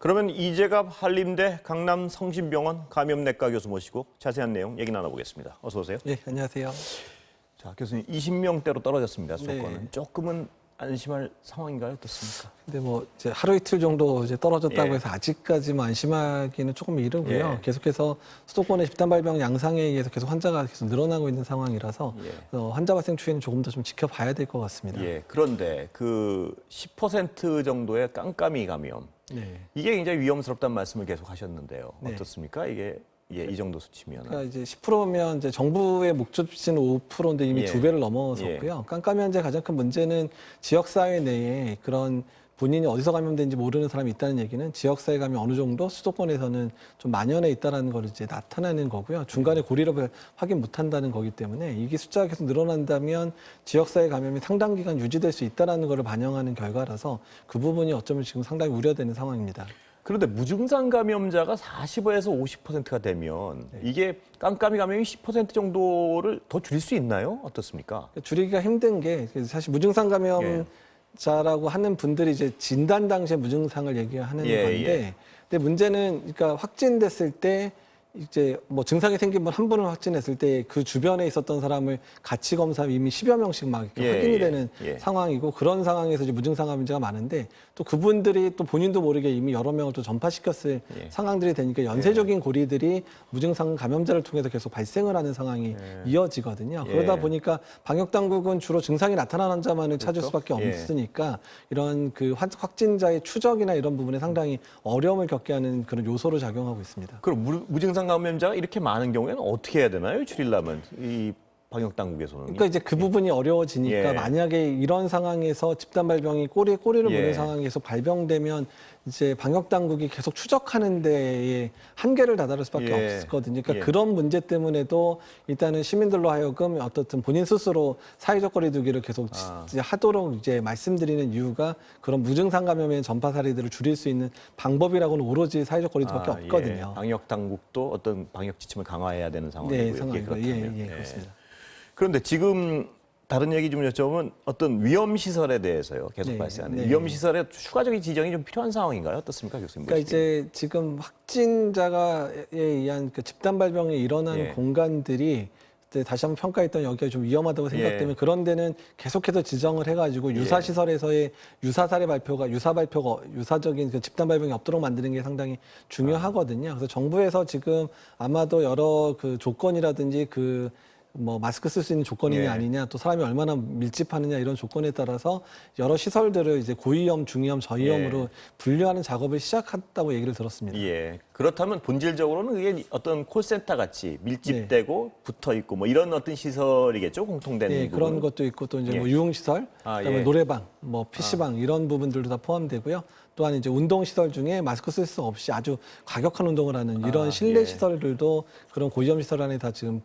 그러면 이재갑 한림대 강남 성심병원 감염내과 교수 모시고 자세한 내용 얘기 나눠보겠습니다. 어서 오세요. 네, 안녕하세요. 자, 교수님 20명대로 떨어졌습니다. 네. 수도권은 조금은 안심할 상황인가요? 어떻습니까? 근데 뭐 이제 하루 이틀 정도 이제 떨어졌다고 예. 해서 아직까지 뭐 안심하기는 조금 이르고요. 예. 계속해서 수도권의 집단 발병 양상에 의해서 계속 환자가 계속 늘어나고 있는 상황이라서 환자 발생 추이는 조금 더 좀 지켜봐야 될 것 같습니다. 예. 그런데 그 10% 정도의 깜깜이 감염 네. 이게 굉장히 위험스럽다는 말씀을 계속 하셨는데요. 네. 어떻습니까? 이게 이 정도 수치면. 그러니까 이제 10%면 이제 정부의 목표 수치는 5%인데 이미 예. 2배를 넘어섰고요. 깜깜이 환자의 가장 큰 문제는 지역사회 내에 그런 본인이 어디서 감염된지 모르는 사람이 있다는 얘기는 지역사회 감염이 어느 정도 수도권에서는 좀 만연해 있다는 걸 이제 나타나는 거고요. 중간에 고리를 확인 못한다는 거기 때문에 이게 숫자가 계속 늘어난다면 지역사회 감염이 상당 기간 유지될 수 있다는 것을 반영하는 결과라서 그 부분이 어쩌면 지금 상당히 우려되는 상황입니다. 그런데 무증상 감염자가 45에서 50%가 되면 이게 깜깜이 감염이 10% 정도를 더 줄일 수 있나요? 어떻습니까? 줄이기가 힘든 게 사실 무증상 감염자라고 하는 분들이 이제 진단 당시에 무증상을 얘기하는 건데, 근데 문제는 그러니까 확진됐을 때 이제 뭐 증상이 생긴 분 한 분을 확진했을 때 그 주변에 있었던 사람을 같이 검사하면 이미 10여 명씩 막 이렇게 확인이 되는 상황이고, 그런 상황에서 이제 무증상 감염자가 많은데 또 그분들이 또 본인도 모르게 이미 여러 명을 또 전파시켰을 상황들이 되니까 연쇄적인 고리들이 무증상 감염자를 통해서 계속 발생을 하는 상황이 이어지거든요. 그러다 보니까 방역 당국은 주로 증상이 나타난 환자만을 찾을 수밖에 없으니까 이런 그 확진자의 추적이나 이런 부분에 상당히 어려움을 겪게 하는 그런 요소로 작용하고 있습니다. 그럼 무증상 감염자가 이렇게 많은 경우에는 어떻게 해야 되나요? 줄이려면 이 방역 당국에서는. 그러니까 이제 그 부분이 어려워지니까 만약에 이런 상황에서 집단 발병이 꼬리에 꼬리를 무는 상황에서 발병되면 이제 방역 당국이 계속 추적하는 데에 한계를 다다를 수밖에 없거든요. 그러니까 그런 문제 때문에도 일단은 시민들로 하여금 어떻든 본인 스스로 사회적 거리두기를 계속 이제 하도록 이제 말씀드리는 이유가 그런 무증상 감염의 전파 사례들을 줄일 수 있는 방법이라고는 오로지 사회적 거리두기밖에 없거든요. 방역 당국도 어떤 방역 지침을 강화해야 되는 상황이고요. 네, 상황이고. 그렇습니다. 그런데 지금 다른 얘기 좀 여쭤보면 어떤 위험 시설에 대해서요. 계속 발생하는 위험 시설에 추가적인 지정이 좀 필요한 상황인가요? 어떻습니까, 교수님? 그러니까 이제 지금 확진자에 의한 그 집단 발병이 일어난 공간들이 다시 한번 평가했던 여기가 좀 위험하다고 생각되면 그런 데는 계속해서 지정을 해가지고 유사 시설에서의 유사 사례 발표가 유사적인 그 집단 발병이 없도록 만드는 게 상당히 중요하거든요. 그래서 정부에서 지금 아마도 여러 그 조건이라든지 그 뭐 마스크 쓸 수 있는 조건이냐 아니냐, 또 사람이 얼마나 밀집하느냐 이런 조건에 따라서 여러 시설들을 이제 고위험, 중위험, 저위험으로 분류하는 작업을 시작했다고 얘기를 들었습니다. 그렇다면 본질적으로는 그게 어떤 콜센터 같이 밀집되고 붙어 있고 뭐 이런 어떤 시설이겠죠, 공통되는 부분. 그런 것도 있고 또 이제 뭐 유흥시설, 그다음에 노래방, 뭐 PC방 이런 부분들도 다 포함되고요. 또한 이제 운동시설 중에 마스크 쓸 수 없이 아주 과격한 운동을 하는 이런 실내 시설들도 그런 고위험 시설 안에 다 지금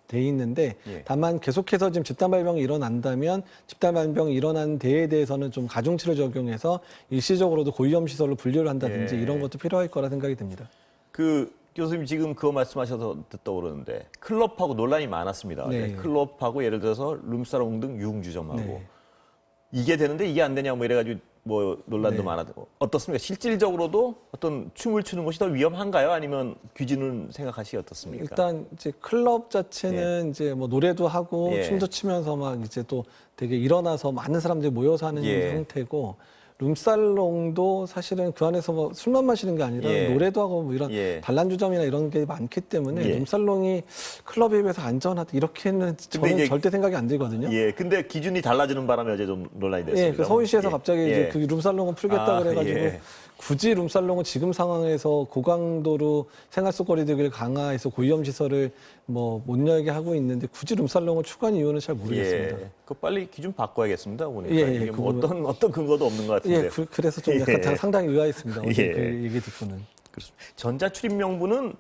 돼 있는데 다만 계속해서 지금 집단 발병이 일어난다면 집단 발병이 일어난 데에 대해서는 좀 가중치를 적용해서 일시적으로도 고위험 시설로 분류를 한다든지 이런 것도 필요할 거라 생각이 듭니다. 그 교수님 지금 그거 말씀하셔서 떠오르는데 클럽하고 논란이 많았습니다. 클럽하고 예를 들어서 룸사롱 등 유흥주점하고 이게 되는데 이게 안 되냐 뭐 이래가지고 뭐 논란도 많았고 어떻습니까? 실질적으로도 어떤 춤을 추는 것이 더 위험한가요? 아니면 규진은 생각하시기 어떻습니까? 일단 이제 클럽 자체는 이제 뭐 노래도 하고 춤도 추면서 막 이제 또 되게 일어나서 많은 사람들이 모여서 하는 형태고, 룸살롱도 사실은 그 안에서 뭐 술만 마시는 게 아니라 노래도 하고 뭐 이런 단란주점이나 이런 게 많기 때문에 룸살롱이 클럽에 비해서 안전하다 이렇게는 저는 절대 생각이 안 들거든요. 근데 기준이 달라지는 바람에 어제 좀 논란이 됐습니다. 그 서울시에서 갑자기 이제 그 룸살롱은 풀겠다 그래가지고 굳이 룸살롱은 지금 상황에서 고강도로 생활 속 거리두기를 강화해서 고위험 시설을 뭐 못 열게 하고 있는데 굳이 룸살롱을 추가한 이유는 잘 모르겠습니다. 그 빨리 기준 바꿔야겠습니다. 보니까 이게 뭐 어떤 근거도 없는 것 같은데. 그래서 좀 약간 상당히 의아했습니다. 어제 그 얘기 듣고는. 그렇습니다. 전자출입 명부는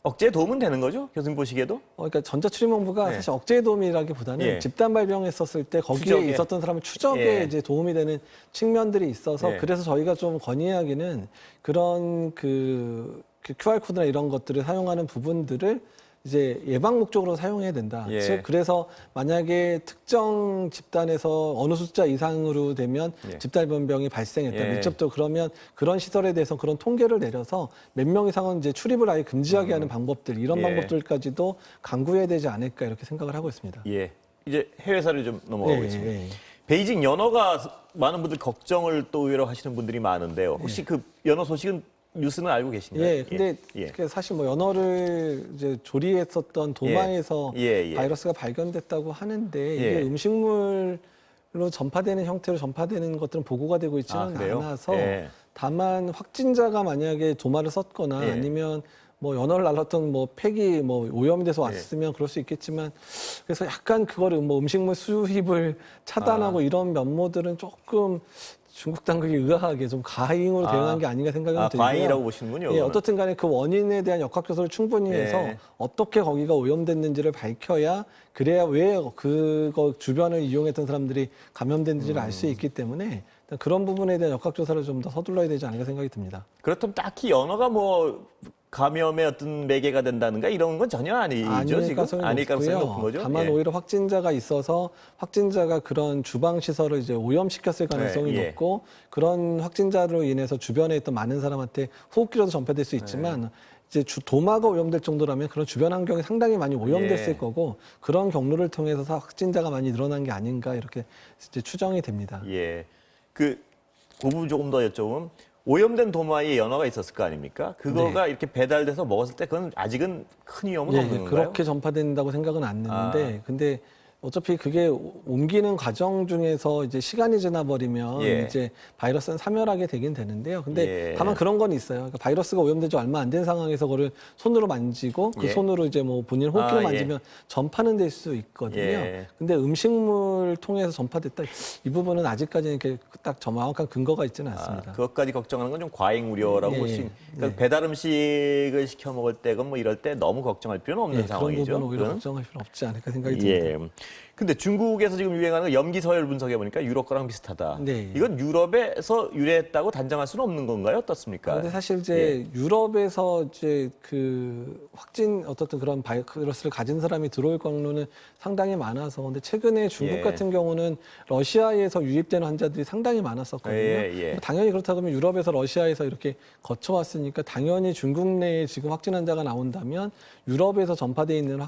억제에 도움은 되는 거죠? 교수님 보시기에도? 그러니까 전자출입 명부가 사실 억제에 도움이라기보다는 집단 발병했었을 때 거기에 추적에. 있었던 사람을 추적에 이제 도움이 되는 측면들이 있어서 그래서 저희가 좀 건의하기는 그런 그 QR코드나 이런 것들을 사용하는 부분들을 이제 예방 목적으로 사용해야 된다. 예. 즉 그래서 만약에 특정 집단에서 어느 숫자 이상으로 되면 예. 집단변병이 발생했다. 예. 밀접도 그러면 그런 시설에 대해서 그런 통계를 내려서 몇 명 이상은 이제 출입을 아예 금지하게 하는 방법들 이런 예. 방법들까지도 강구해야 되지 않을까 이렇게 생각을 하고 있습니다. 예. 이제 해외사를 좀 넘어가겠습니다. 예. 베이징 연어가 많은 분들 걱정을 또 의외로 하시는 분들이 많은데요. 혹시 그 연어 소식은 뉴스는 알고 계신가요? 예, 근데 예. 사실 뭐 연어를 이제 조리했었던 도마에서 예. 바이러스가 발견됐다고 하는데 이게 예. 음식물로 전파되는 형태로 전파되는 것들은 보고가 되고 있지는 그래요? 않아서 예. 다만 확진자가 만약에 도마를 썼거나 예. 아니면 뭐 연어를 날랐던 뭐 팩이 뭐 오염이 돼서 왔으면 그럴 수 있겠지만 그래서 약간 그거를 뭐 음식물 수입을 차단하고 이런 면모들은 조금 중국 당국이 의아하게 좀 과잉으로 대응한 게 아닌가 생각이 들고요. 과잉이라고 보시는군요. 예, 어떻든 간에 그 원인에 대한 역학조사를 충분히 해서 예. 어떻게 거기가 오염됐는지를 밝혀야 그래야 왜 그거 주변을 이용했던 사람들이 감염됐는지를 알 수 있기 때문에 일단 그런 부분에 대한 역학조사를 좀 더 서둘러야 되지 않을까 생각이 듭니다. 그렇다면 딱히 연어가 뭐 감염의 어떤 매개가 된다든가 이런 건 전혀 아니죠, 지금? 아닐 가능성이 높은 거죠? 다만 예. 오히려 확진자가 있어서 확진자가 그런 주방 시설을 이제 오염시켰을 가능성이 예. 높고 그런 확진자로 인해서 주변에 있던 많은 사람한테 호흡기로도 전파될 수 있지만 이제 도마가 오염될 정도라면 그런 주변 환경이 상당히 많이 오염됐을 예. 거고 그런 경로를 통해서 확진자가 많이 늘어난 게 아닌가 이렇게 이제 추정이 됩니다. 예. 그 부분 조금 더 여쭤보면 오염된 도마에 연어가 있었을 거 아닙니까? 그거가 이렇게 배달돼서 먹었을 때 그건 아직은 큰 위험은 없는 건가요? 그렇게 전파된다고 생각은 안 드는데 근데 어차피 그게 옮기는 과정 중에서 이제 시간이 지나버리면 예. 이제 바이러스는 사멸하게 되긴 되는데요. 근데 예. 다만 그런 건 있어요. 그러니까 바이러스가 오염된 지 얼마 안 된 상황에서 그거를 손으로 만지고 그 예. 손으로 이제 뭐 본인 호흡기로 예. 만지면 전파는 될 수 있거든요. 예. 근데 음식물 통해서 전파됐다 이 부분은 아직까지는 이렇게 딱 정확한 근거가 있지는 않습니다. 그것까지 걱정하는 건 좀 과잉 우려라고 예, 볼 수 예. 있는. 그러니까 배달 음식을 시켜 먹을 때건 뭐 이럴 때 너무 걱정할 필요는 없는 예, 그런 상황이죠. 부분은 오히려 그건? 걱정할 필요 없지 않을까 생각이 듭니다. 예. 근데 중국에서 지금 유행하는 거 염기 서열 분석해 보니까 유럽 거랑 비슷하다. 네. 이건 유럽에서 유래했다고 단정할 수는 없는 건가요? 어떻습니까? 근데 사실 이제 유럽에서 이제 그 확진 어떻든 그런 바이러스를 가진 사람이 들어올 경로는 상당히 많아서 근데 최근에 중국 예. 같은 경우는 러시아에서 유입되는 환자들이 상당히 많았었거든요. 예. 당연히 그렇다 그러면 유럽에서 러시아에서 이렇게 거쳐왔으니까 당연히 중국 내에 지금 확진 환자가 나온다면 유럽에서 전파돼 있는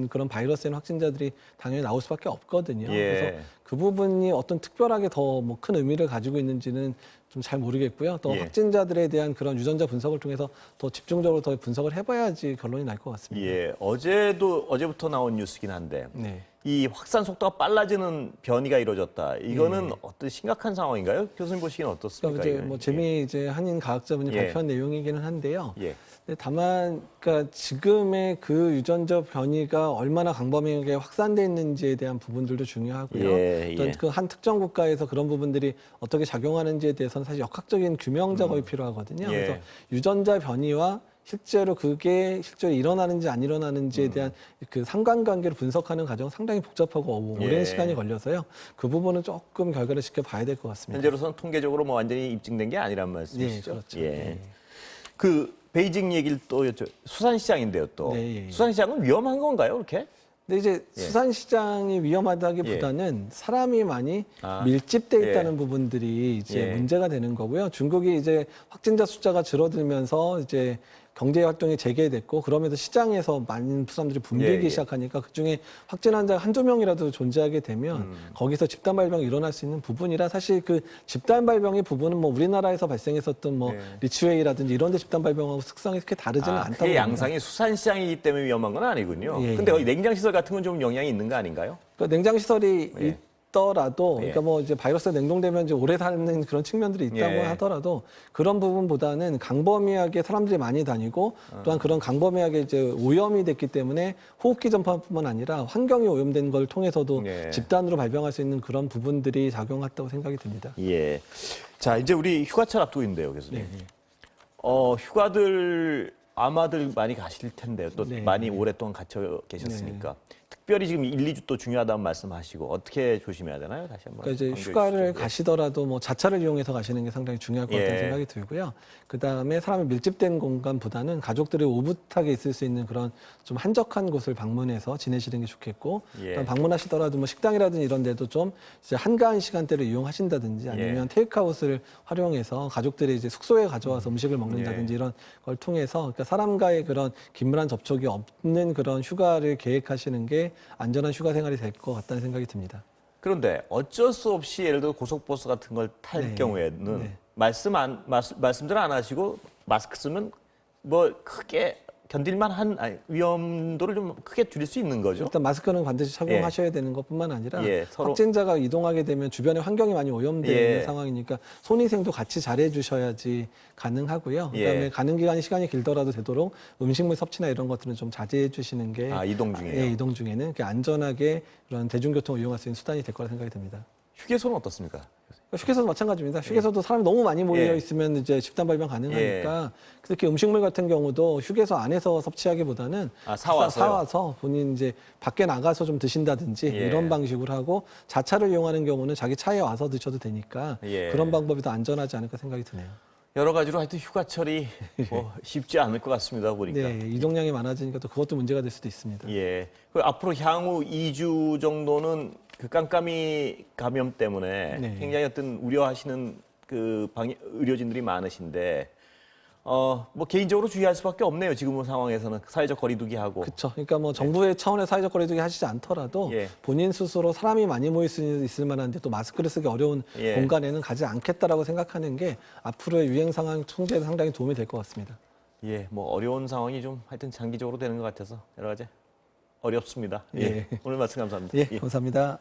그런 바이러스의 확진자들이 당연히 나올 수밖에 없거든요. 예. 그래서 그 부분이 어떤 특별하게 더 뭐 큰 의미를 가지고 있는지는 좀 잘 모르겠고요. 또 예. 확진자들에 대한 그런 유전자 분석을 통해서 더 집중적으로 더 분석을 해봐야지 결론이 날 것 같습니다. 예. 어제부터 나온 뉴스긴 한데 네. 이 확산 속도가 빨라지는 변이가 이루어졌다. 이거는 어떤 심각한 상황인가요? 교수님 보시기엔 어떻습니까? 그러니까 이제 이거는? 뭐 재미 이제 한인 과학자분이 예. 발표한 내용이기는 한데요. 예. 근데 다만 그러니까 지금의 그 유전자 변이가 얼마나 광범위하게 확산돼 있는지에 대한 부분들도 중요하고요. 예. 어떤 그 한 특정 국가에서 그런 부분들이 어떻게 작용하는지에 대해서는 사실 역학적인 규명 작업이 필요하거든요. 예. 그래서 유전자 변이와 실제로 그게 실제로 일어나는지 안 일어나는지에 대한 그 상관관계를 분석하는 과정은 상당히 복잡하고 오랜 예. 시간이 걸려서요. 그 부분은 조금 결과를 지켜봐야 될 것 같습니다. 현재로서는 통계적으로 뭐 완전히 입증된 게 아니란 말씀이시죠? 예, 그렇죠. 예. 예. 그 베이징 얘기를 또 수산시장인데요, 또. 네, 예. 수산시장은 위험한 건가요, 그렇게? 근데 이제 예. 수산시장이 위험하다기보다는 사람이 많이 밀집돼 예. 있다는 부분들이 이제 예. 문제가 되는 거고요. 중국이 이제 확진자 숫자가 줄어들면서 이제 경제 활동이 재개됐고 그러면서 시장에서 많은 사람들이 붐비기 예. 시작하니까 그중에 확진 환자가 한두 명이라도 존재하게 되면 거기서 집단 발병이 일어날 수 있는 부분이라 사실 그 집단 발병의 부분은 뭐 우리나라에서 발생했었던 뭐 예. 리츠웨이라든지 이런 데 집단 발병하고 특성이 그렇게 다르지는 않다고 그게 봅니다. 양상이 수산시장이기 때문에 위험한 건 아니군요. 예, 근데 예. 거기 냉장시설 같은 건 좀 영향이 있는 거 아닌가요? 그 냉장 시설이 예. 있더라도, 예. 그러니까 뭐 이제 바이러스가 냉동되면 이제 오래 사는 그런 측면들이 있다고 예. 하더라도 그런 부분보다는 광범위하게 사람들이 많이 다니고 또한 그런 광범위하게 이제 오염이 됐기 때문에 호흡기 전파뿐만 아니라 환경이 오염된 걸 통해서도 예. 집단으로 발병할 수 있는 그런 부분들이 작용했다고 생각이 듭니다. 예. 자, 이제 우리 휴가철 앞두고 있는데요, 교수님. 네. 휴가들 아마들 많이 가실 텐데요. 또 네. 많이 오랫동안 갇혀 계셨으니까. 특별히 지금 1, 2주 또 중요하다는 말씀하시고 어떻게 조심해야 되나요? 다시 한번. 그러니까 이제 강조해 휴가를 주시죠. 예. 가시더라도 뭐 자차를 이용해서 가시는 게 상당히 중요할 것 같다는 예. 생각이 들고요. 그 다음에 사람이 밀집된 공간보다는 가족들이 오붓하게 있을 수 있는 그런 좀 한적한 곳을 방문해서 지내시는 게 좋겠고, 예. 그다음 방문하시더라도 뭐 식당이라든지 이런 데도 좀 이제 한가한 시간대를 이용하신다든지 아니면 예. 테이크아웃을 활용해서 가족들이 이제 숙소에 가져와서 음식을 먹는다든지 예. 이런 걸 통해서 그러니까 사람과의 그런 긴밀한 접촉이 없는 그런 휴가를 계획하시는 게 안전한 휴가 생활이 될 것 같다는 생각이 듭니다. 그런데 어쩔 수 없이 예를 들어 고속버스 같은 걸 탈 네. 경우에는 네. 말씀들 안 하시고 마스크 쓰면 뭐 크게 견딜만 한 위험도를 좀 크게 줄일 수 있는 거죠. 일단 마스크는 반드시 착용하셔야 되는 것뿐만 아니라 예, 서로- 확진자가 이동하게 되면 주변의 환경이 많이 오염되는 예. 상황이니까 손위생도 같이 잘해 주셔야지 가능하고요. 예. 그다음에 가는 기간이 시간이 길더라도 되도록 음식물 섭취나 이런 것들은 좀 자제해 주시는 게 이동 중에요. 예, 이동 중에는 이렇게 안전하게 그런 대중교통을 이용할 수 있는 수단이 될 거라 생각이 듭니다. 휴게소는 어떻습니까? 휴게소도 마찬가지입니다. 휴게소도 사람이 너무 많이 모여 예. 있으면 이제 집단 발병 가능하니까 특히 음식물 같은 경우도 휴게소 안에서 섭취하기보다는 사와서요? 사와서 본인 이제 밖에 나가서 좀 드신다든지 예. 이런 방식으로 하고 자차를 이용하는 경우는 자기 차에 와서 드셔도 되니까 예. 그런 방법이 더 안전하지 않을까 생각이 드네요. 여러 가지로 하여튼 휴가철이 뭐 쉽지 않을 것 같습니다 보니까. 네, 이동량이 많아지니까 또 그것도 문제가 될 수도 있습니다. 예. 그 앞으로 향후 2주 정도는 그 깜깜이 감염 때문에 네. 굉장히 어떤 우려하시는 그 의료진들이 많으신데 뭐 개인적으로 주의할 수밖에 없네요. 지금 상황에서는 사회적 거리두기 하고. 그렇죠. 그러니까 뭐 정부의 차원의 사회적 거리두기 하시지 않더라도 예. 본인 스스로 사람이 많이 모일 수 있을 만한데 또 마스크를 쓰기 어려운 예. 공간에는 가지 않겠다라고 생각하는 게 앞으로의 유행 상황 통제에 상당히 도움이 될 것 같습니다. 예, 뭐 어려운 상황이 좀 하여튼 장기적으로 되는 것 같아서 여러 가지 어렵습니다. 예. 예. 오늘 말씀 감사합니다. 예, 감사합니다.